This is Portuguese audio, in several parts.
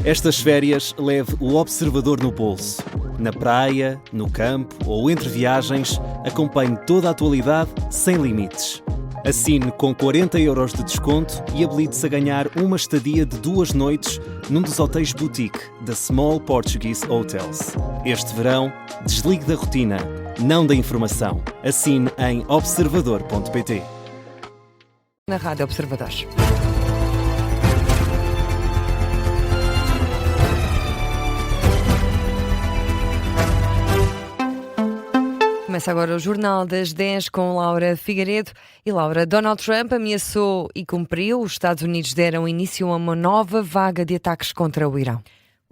Estas férias leve o observador no bolso. Na praia, no campo ou entre viagens, acompanhe toda a atualidade sem limites. Assine com 40€ de desconto e habilite-se a ganhar uma estadia de 2 noites num dos hotéis boutique da Small Portuguese Hotels. Este verão, desligue da rotina, não da informação. Assine em observador.pt. Na Rádio Observadores. Começa agora o Jornal das 10 com Laura Figueiredo. E Laura, Donald Trump ameaçou e cumpriu. Os Estados Unidos deram início a uma nova vaga de ataques contra o Irão.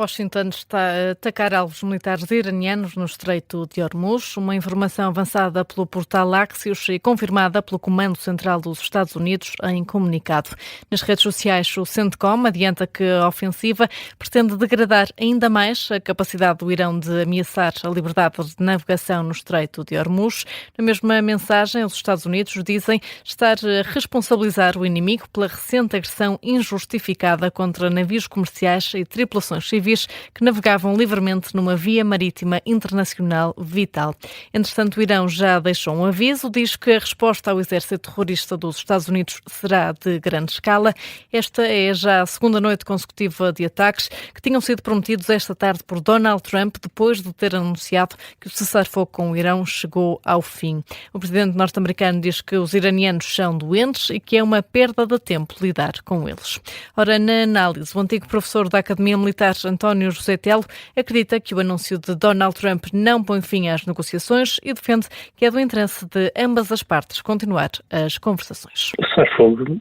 Washington está a atacar alvos militares iranianos no Estreito de Hormuz, uma informação avançada pelo portal Axios e confirmada pelo Comando Central dos Estados Unidos em comunicado. Nas redes sociais, o CENTCOM adianta que a ofensiva pretende degradar ainda mais a capacidade do Irão de ameaçar a liberdade de navegação no Estreito de Hormuz. Na mesma mensagem, os Estados Unidos dizem estar a responsabilizar o inimigo pela recente agressão injustificada contra navios comerciais e tripulações civis que navegavam livremente numa via marítima internacional vital. Entretanto, o Irão já deixou um aviso, diz que a resposta ao exército terrorista dos Estados Unidos será de grande escala. Esta é já a segunda noite consecutiva de ataques que tinham sido prometidos esta tarde por Donald Trump, depois de ter anunciado que o cessar-fogo com o Irão chegou ao fim. O presidente norte-americano diz que os iranianos são doentes e que é uma perda de tempo lidar com eles. Ora, na análise, o antigo professor da Academia Militar, António José Telo, acredita que o anúncio de Donald Trump não põe fim às negociações e defende que é do interesse de ambas as partes continuar as conversações. O cessar-fogo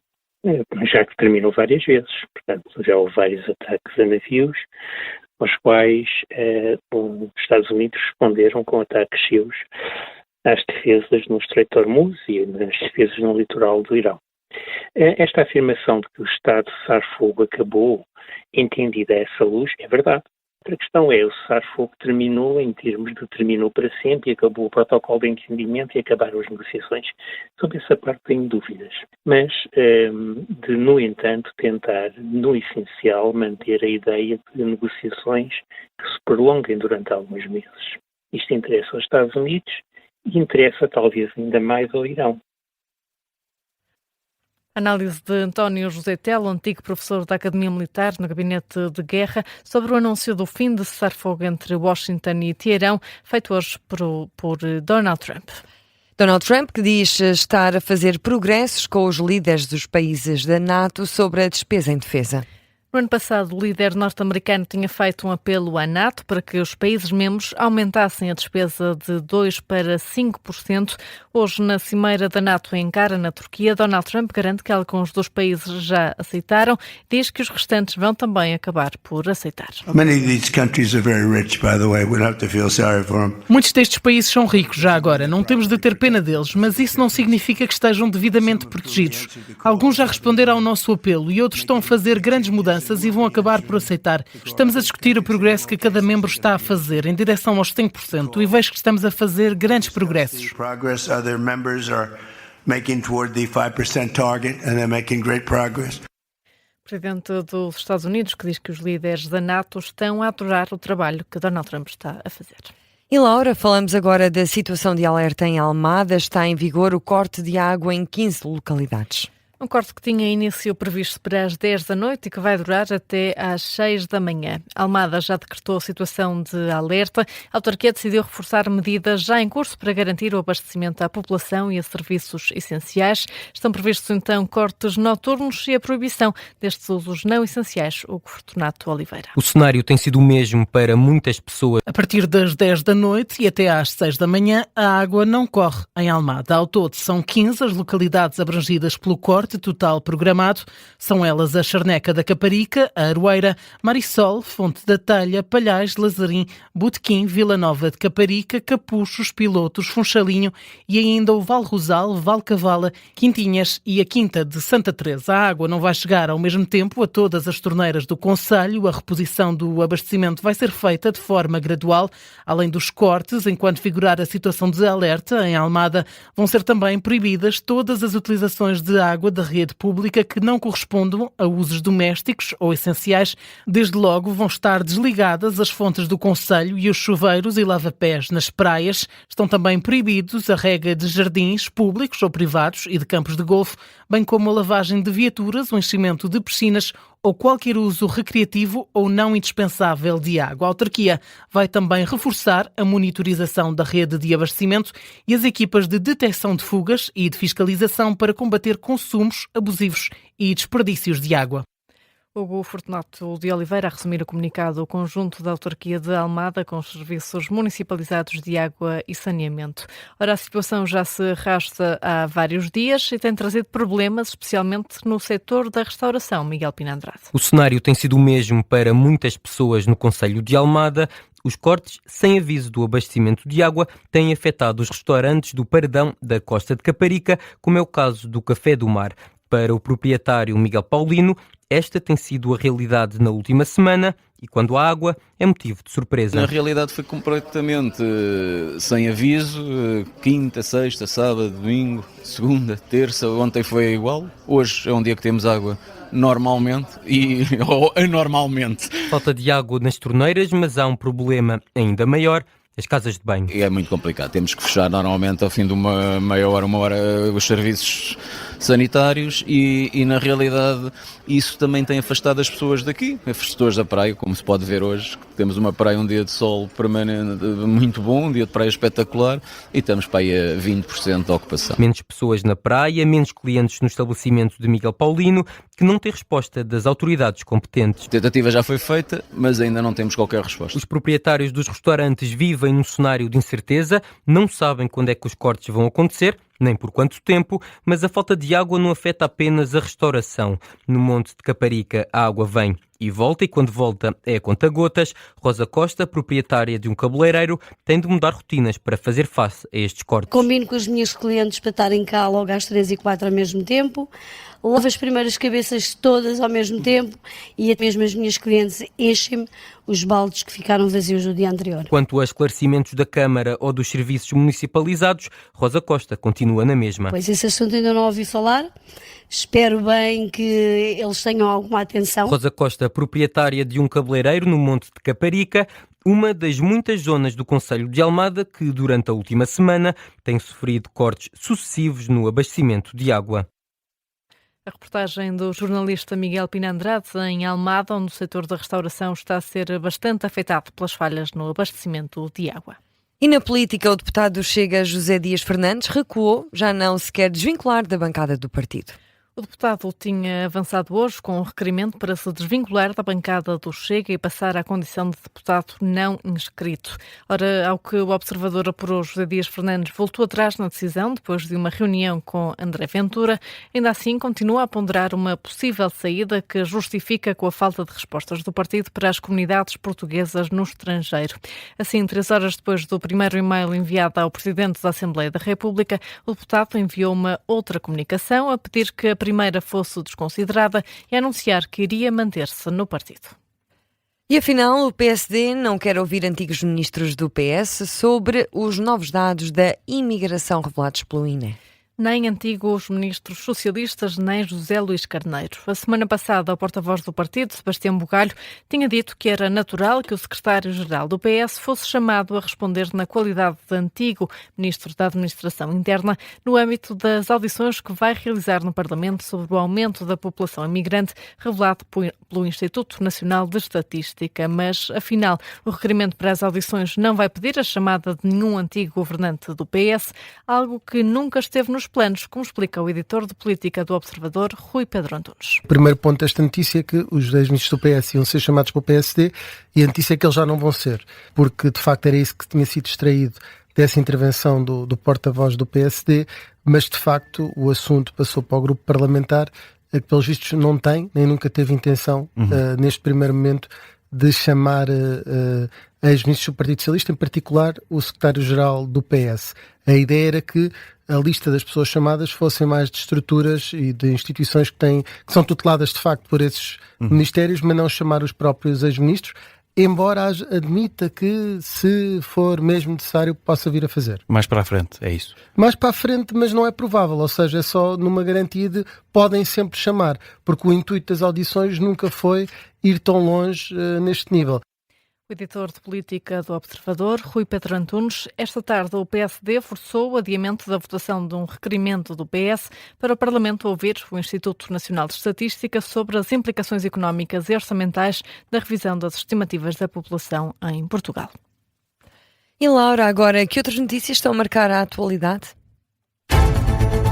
já que terminou várias vezes, portanto já houve vários ataques a navios, aos quais os Estados Unidos responderam com ataques seus às defesas no Estreito de Hormuz e nas defesas no litoral do Irão. Esta afirmação de que o estado de cessar-fogo acabou, entendida a essa luz, é verdade. Outra questão é, o cessar-fogo terminou em termos de terminou para sempre e acabou o protocolo de entendimento e acabaram as negociações. Sobre essa parte tenho dúvidas. Mas, no entanto, tentar, no essencial, manter a ideia de negociações que se prolonguem durante alguns meses. Isto interessa aos Estados Unidos e interessa talvez ainda mais ao Irão. Análise de António José Telo, antigo professor da Academia Militar no Gabinete de Guerra, sobre o anúncio do fim de cessar-fogo entre Washington e Teherão, feito hoje por Donald Trump. Donald Trump, que diz estar a fazer progressos com os líderes dos países da NATO sobre a despesa em defesa. No ano passado, o líder norte-americano tinha feito um apelo à NATO para que os países-membros aumentassem a despesa de 2% para 5%. Hoje, na cimeira da NATO em Ankara, na Turquia, Donald Trump garante que alguns dos países já aceitaram e diz que os restantes vão também acabar por aceitar. Muitos destes países são ricos já agora, não temos de ter pena deles, mas isso não significa que estejam devidamente protegidos. Alguns já responderam ao nosso apelo e outros estão a fazer grandes mudanças e vão acabar por aceitar. Estamos a discutir o progresso que cada membro está a fazer em direção aos 5% e vejo que estamos a fazer grandes progressos. Presidente dos Estados Unidos, que diz que os líderes da NATO estão a adorar o trabalho que Donald Trump está a fazer. E Laura, falamos agora da situação de alerta em Almada. Está em vigor o corte de água em 15 localidades. Um corte que tinha início previsto para as 10 da noite e que vai durar até às 6 da manhã. Almada já decretou a situação de alerta. A autarquia decidiu reforçar medidas já em curso para garantir o abastecimento à população e a serviços essenciais. Estão previstos então cortes noturnos e a proibição destes usos não essenciais. Hugo Fortunato Oliveira. O cenário tem sido o mesmo para muitas pessoas. A partir das 10 da noite e até às 6 da manhã, a água não corre em Almada. Ao todo, são 15 as localidades abrangidas pelo corte total programado. São elas a Charneca da Caparica, a Aroeira, Marisol, Fonte da Telha, Palhais, Lazarim, Botequim, Vila Nova de Caparica, Capuchos, Pilotos, Funchalinho e ainda o Val Rosal, Val Cavala, Quintinhas e a Quinta de Santa Teresa. A água não vai chegar ao mesmo tempo a todas as torneiras do concelho. A reposição do abastecimento vai ser feita de forma gradual. Além dos cortes, enquanto figurar a situação de alerta em Almada, vão ser também proibidas todas as utilizações de água da da rede pública que não correspondam a usos domésticos ou essenciais. Desde logo vão estar desligadas as fontes do concelho e os chuveiros e lava-pés nas praias. Estão também proibidos a rega de jardins públicos ou privados e de campos de golfe, bem como a lavagem de viaturas, o enchimento de piscinas ou qualquer uso recreativo ou não indispensável de água. A autarquia vai também reforçar a monitorização da rede de abastecimento e as equipas de detecção de fugas e de fiscalização para combater consumos abusivos e desperdícios de água. Hugo Fortunato de Oliveira a resumir o comunicado conjunto da autarquia de Almada com os serviços municipalizados de água e saneamento. Ora, a situação já se arrasta há vários dias e tem trazido problemas, especialmente no setor da restauração. Miguel Pina Andrade. O cenário tem sido o mesmo para muitas pessoas no concelho de Almada. Os cortes sem aviso do abastecimento de água têm afetado os restaurantes do Paredão da Costa de Caparica, como é o caso do Café do Mar. Para o proprietário Miguel Paulino, esta tem sido a realidade na última semana e quando há água é motivo de surpresa. Na realidade foi completamente sem aviso, quinta, sexta, sábado, domingo, segunda, terça, ontem foi igual. Hoje é um dia que temos água normalmente ou anormalmente. Falta de água nas torneiras, mas há um problema ainda maior. As casas de banho. É muito complicado, temos que fechar normalmente ao fim de uma hora, os serviços sanitários e na realidade isso também tem afastado as pessoas daqui, as pessoas da praia, como se pode ver hoje, temos uma praia, um dia de sol permanente muito bom, um dia de praia espetacular e estamos para aí a 20% de ocupação. Menos pessoas na praia, menos clientes no estabelecimento de Miguel Paulino, que não tem resposta das autoridades competentes. A tentativa já foi feita, mas ainda não temos qualquer resposta. Os proprietários dos restaurantes vivem num cenário de incerteza, não sabem quando é que os cortes vão acontecer, nem por quanto tempo, mas a falta de água não afeta apenas a restauração. No Monte de Caparica a água vem e volta, e quando volta é a conta-gotas. Rosa Costa, proprietária de um cabeleireiro, tem de mudar rotinas para fazer face a estes cortes. Combino com os meus clientes para estarem cá logo às 3 e 4 ao mesmo tempo, lavo as primeiras cabeças todas ao mesmo tempo e até mesmo as minhas clientes enchem-me os baldes que ficaram vazios do dia anterior. Quanto a esclarecimentos da Câmara ou dos serviços municipalizados, Rosa Costa continua na mesma. Pois esse assunto ainda não ouvi falar, espero bem que eles tenham alguma atenção. Rosa Costa, proprietária de um cabeleireiro no Monte de Caparica, uma das muitas zonas do concelho de Almada que, durante a última semana, tem sofrido cortes sucessivos no abastecimento de água. A reportagem do jornalista Miguel Pina Andrade em Almada, onde o setor da restauração está a ser bastante afetado pelas falhas no abastecimento de água. E na política, o deputado do Chega, José Dias Fernandes, recuou, já não se quer desvincular da bancada do partido. O deputado tinha avançado hoje com um requerimento para se desvincular da bancada do Chega e passar à condição de deputado não inscrito. Ora, ao que o Observador apurou, José Dias Fernandes voltou atrás na decisão depois de uma reunião com André Ventura. Ainda assim, continua a ponderar uma possível saída que justifica com a falta de respostas do partido para as comunidades portuguesas no estrangeiro. Assim, 3 horas depois do primeiro e-mail enviado ao Presidente da Assembleia da República, o deputado enviou uma outra comunicação a pedir que a primeira fosse desconsiderada e anunciar que iria manter-se no partido. E afinal, o PSD não quer ouvir antigos ministros do PS sobre os novos dados da imigração revelados pelo INE. Nem antigos ministros socialistas, nem José Luís Carneiro. A semana passada, o porta-voz do partido, Sebastião Bugalho, tinha dito que era natural que o secretário-geral do PS fosse chamado a responder na qualidade de antigo ministro da Administração Interna no âmbito das audições que vai realizar no Parlamento sobre o aumento da população imigrante revelado pelo Instituto Nacional de Estatística. Mas, afinal, o requerimento para as audições não vai pedir a chamada de nenhum antigo governante do PS, algo que nunca esteve nos planos, como explica o editor de política do Observador, Rui Pedro Antunes. O primeiro ponto desta notícia é que os 10 ministros do PS iam ser chamados para o PSD e a notícia é que eles já não vão ser, porque de facto era isso que tinha sido extraído dessa intervenção do porta-voz do PSD, mas de facto o assunto passou para o grupo parlamentar, que pelos vistos não tem, nem nunca teve intenção, neste primeiro momento, de chamar ex-ministros do Partido Socialista, em particular o secretário-geral do PS. A ideia era que a lista das pessoas chamadas fossem mais de estruturas e de instituições que são tuteladas de facto por esses ministérios, mas não chamar os próprios ex-ministros. embora admita que, se for mesmo necessário, possa vir a fazer. Mais para a frente, é isso? Mais para a frente, mas não é provável, ou seja, é só numa garantia de podem sempre chamar, porque o intuito das audições nunca foi ir tão longe neste nível. O editor de política do Observador, Rui Pedro Antunes, esta tarde o PSD forçou o adiamento da votação de um requerimento do PS para o Parlamento ouvir o Instituto Nacional de Estatística sobre as implicações económicas e orçamentais da revisão das estimativas da população em Portugal. E Laura, agora, que outras notícias estão a marcar a atualidade?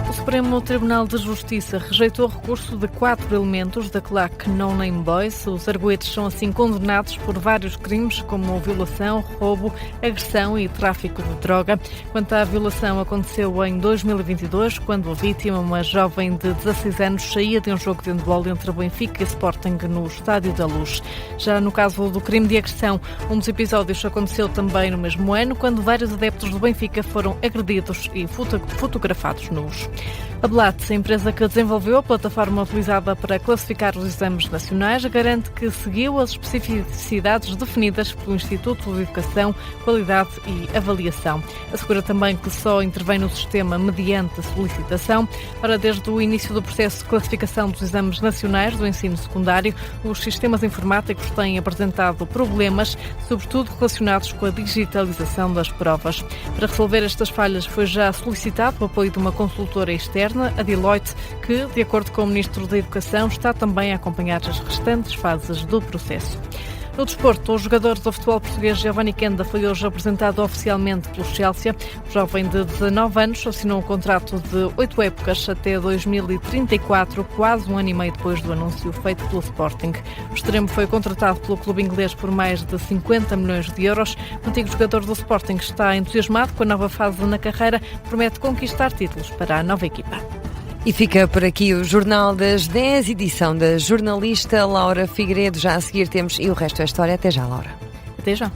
O Supremo Tribunal de Justiça rejeitou o recurso de 4 elementos da claque No Name Boys. Os arguedos são assim condenados por vários crimes, como violação, roubo, agressão e tráfico de droga. Quanto à violação, aconteceu em 2022, quando a vítima, uma jovem de 16 anos, saía de um jogo de handball entre Benfica e Sporting no Estádio da Luz. Já no caso do crime de agressão, um dos episódios aconteceu também no mesmo ano, quando vários adeptos do Benfica foram agredidos e fotografados nus. A Blatt, a empresa que desenvolveu a plataforma utilizada para classificar os exames nacionais, garante que seguiu as especificidades definidas pelo Instituto de Educação, Qualidade e Avaliação. Assegura também que só intervém no sistema mediante solicitação. Ora, desde o início do processo de classificação dos exames nacionais do ensino secundário, os sistemas informáticos têm apresentado problemas, sobretudo relacionados com a digitalização das provas. Para resolver estas falhas, foi já solicitado o apoio de uma consultora externa, a Deloitte, que, de acordo com o Ministro da Educação, está também a acompanhar as restantes fases do processo. No desporto, o jogador do futebol português Giovanni Kenda foi hoje apresentado oficialmente pelo Chelsea. O jovem de 19 anos assinou um contrato de 8 épocas até 2034, quase um ano e meio depois do anúncio feito pelo Sporting. O extremo foi contratado pelo clube inglês por mais de 50 milhões de euros. O antigo jogador do Sporting está entusiasmado com a nova fase na carreira, promete conquistar títulos para a nova equipa. E fica por aqui o Jornal das 10, edição da jornalista Laura Figueiredo. Já a seguir temos E o Resto é História. Até já, Laura. Até já.